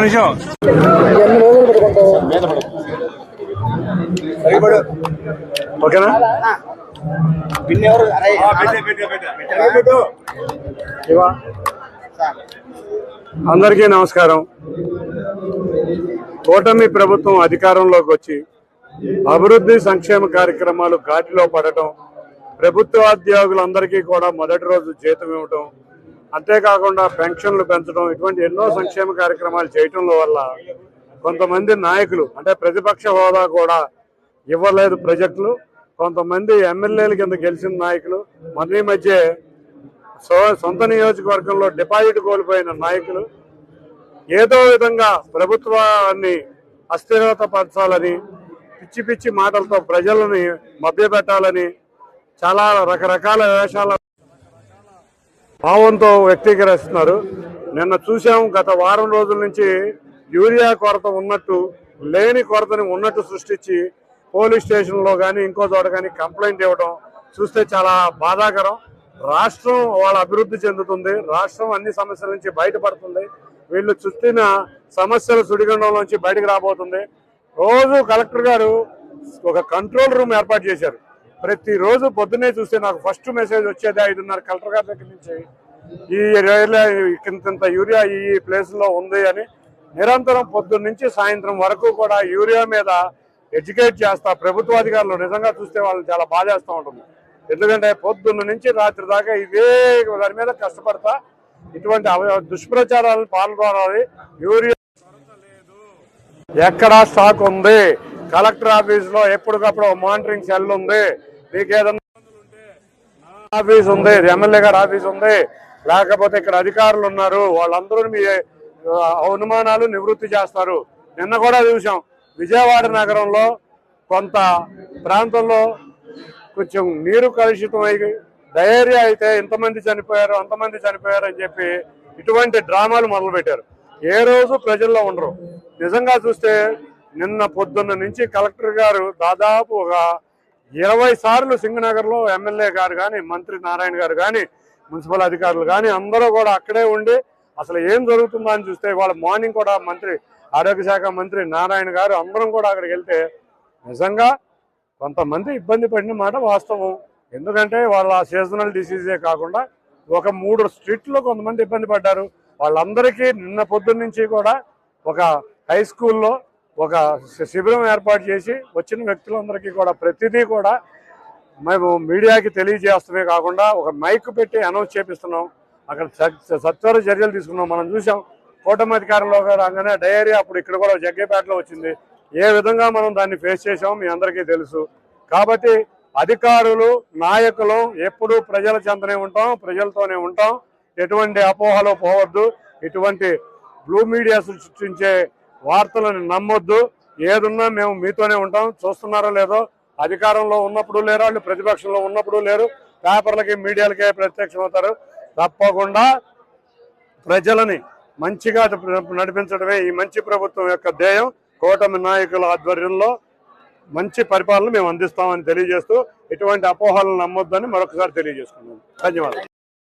నిమిషం ఓకేనా? అందరికీ నమస్కారం. కూటమి ప్రభుత్వం అధికారంలోకి వచ్చి అభివృద్ధి సంక్షేమ కార్యక్రమాలు ఘాటిలో పడటం, ప్రభుత్వోద్యోగులందరికీ కూడా మొదటి రోజు జీతం ఇవ్వటం, అంతేకాకుండా పెన్షన్లు పెంచడం, ఇటువంటి ఎన్నో సంక్షేమ కార్యక్రమాలు చేయటంలో వల్ల కొంతమంది నాయకులు అంటే ప్రతిపక్ష హోదా కూడా ఇవ్వలేదు ప్రాజెక్టులు. కొంతమంది ఎమ్మెల్యేల కింద గెలిచిన నాయకులు, మన మధ్య సొంత నియోజకవర్గంలో డిపాజిట్ కోల్పోయిన నాయకులు ఏదో విధంగా ప్రభుత్వాన్ని అస్థిరత పరచాలని, పిచ్చి పిచ్చి మాటలతో ప్రజలని మభ్యపెట్టాలని చాలా రకరకాల వేషాల భావంతో వ్యక్తీకరిస్తున్నారు. నిన్న చూసాం, గత వారం రోజుల నుంచి యూరియా కొరత ఉన్నట్టు, లేని కొరతని ఉన్నట్టు సృష్టించి పోలీస్ స్టేషన్లో కానీ ఇంకో చోట కానీ కంప్లైంట్ ఇవ్వడం చూస్తే చాలా బాధాకరం. రాష్ట్రం వాళ్ళ అభివృద్ధి చెందుతుంది, రాష్ట్రం అన్ని సమస్యల నుంచి బయటపడుతుంది, వీళ్ళు చుట్టిన సమస్యల సుడిగుండంలోంచి బయటకు రాబోతుంది. రోజు కలెక్టర్ గారు ఒక కంట్రోల్ రూమ్ ఏర్పాటు చేశారు. ప్రతిరోజు పొద్దున్నే చూస్తే నాకు ఫస్ట్ మెసేజ్ వచ్చేది 5:30 కలెక్టర్ గారి దగ్గర నుంచి, ఈ ఇంత యూరియా ఈ ప్లేస్లో ఉంది అని. నిరంతరం పొద్దున్న నుంచి సాయంత్రం వరకు కూడా యూరియా మీద ఎడ్యుకేట్ చేస్తా ప్రభుత్వాధికారులు నిజంగా చూస్తే వాళ్ళని చాలా బాధేస్తూ ఉంటుంది. ఎందుకంటే పొద్దున్న నుంచి రాత్రి దాకా ఇదే దాని మీద కష్టపడతా ఇటువంటి దుష్ప్రచారాలను పాల్గొనాలి. యూరియా ఎక్కడా స్టాక్ ఉంది, కలెక్టర్ ఆఫీస్ లో ఎప్పటికప్పుడు మానిటరింగ్ సెల్ ఉంది, మీకు ఏదన్నా ఆఫీస్ ఉంది, ఎమ్మెల్యే గారి ఆఫీస్ ఉంది, లేకపోతే ఇక్కడ అధికారులు ఉన్నారు, వాళ్ళందరూ మీ అనుమానాలు నివృత్తి చేస్తారు. నిన్న కూడా చూసాం, విజయవాడ నగరంలో కొంత ప్రాంతంలో కొంచెం నీరు కలుషితం అయి డయేరియా అయితే ఇంతమంది చనిపోయారు అంతమంది చనిపోయారు అని చెప్పి ఇటువంటి డ్రామాలు మొదలుపెట్టారు. ఏ రోజు ప్రజల్లో ఉండరు. నిజంగా చూస్తే నిన్న పొద్దున్న నుంచి కలెక్టర్ గారు దాదాపు ఒక 20 సార్లు సింగనగర్లో ఎమ్మెల్యే గారు కానీ, మంత్రి నారాయణ గారు కానీ, మున్సిపల్ అధికారులు కానీ అందరూ కూడా అక్కడే ఉండి అసలు ఏం జరుగుతుందో అని చూస్తే వాళ్ళ మార్నింగ్ కూడా మంత్రి ఆరోగ్య శాఖ మంత్రి నారాయణ గారు అందరం కూడా అక్కడికి వెళ్తే నిజంగా కొంతమంది ఇబ్బంది పడిన మాట వాస్తవం. ఎందుకంటే వాళ్ళ సీజనల్ డిసీజే కాకుండా ఒక 3 స్ట్రీట్లో కొంతమంది ఇబ్బంది పడ్డారు. వాళ్ళందరికీ నిన్న పొద్దున్న నుంచి కూడా ఒక హై స్కూల్లో ఒక శిబిరం ఏర్పాటు చేసి వచ్చిన వ్యక్తులందరికీ కూడా ప్రతిదీ కూడా మేము మీడియాకి తెలియజేస్తమే కాకుండా ఒక మైక్ పెట్టి అనౌన్స్ చేపిస్తున్నాం. అక్కడ సత్వర చర్యలు తీసుకున్నాం. మనం చూసాం కూటమి అధికారంలో రాగానే డయేరియా అప్పుడు ఇక్కడ కూడా జగ్గేపేటలో వచ్చింది. ఏ విధంగా మనం దాన్ని ఫేస్ చేసామో మీ అందరికీ తెలుసు. కాబట్టి అధికారులు నాయకులు ఎప్పుడూ ప్రజల చెంతనే ఉంటాం, ప్రజలతోనే ఉంటాం. ఎటువంటి అపోహలు పోవద్దు, ఎటువంటి బ్లూ మీడియా సృష్టించే వార్తలను నమ్మొద్దు. ఏదున్నా మేము మీతోనే ఉంటాం. చూస్తున్నారో లేదో, అధికారంలో ఉన్నప్పుడు లేరు, వాళ్ళు ప్రతిపక్షంలో ఉన్నప్పుడు లేరు, పేపర్లకి మీడియాలకే ప్రత్యక్షం అవుతారు. తప్పకుండా ప్రజలని మంచిగా నడిపించడమే ఈ మంచి ప్రభుత్వం యొక్క ధ్యేయం. కూటమి నాయకుల ఆధ్వర్యంలో మంచి పరిపాలన మేము అందిస్తామని తెలియజేస్తూ ఎటువంటి అపోహలను నమ్మొద్దని మరొకసారి తెలియజేసుకున్నాం. ధన్యవాదాలు.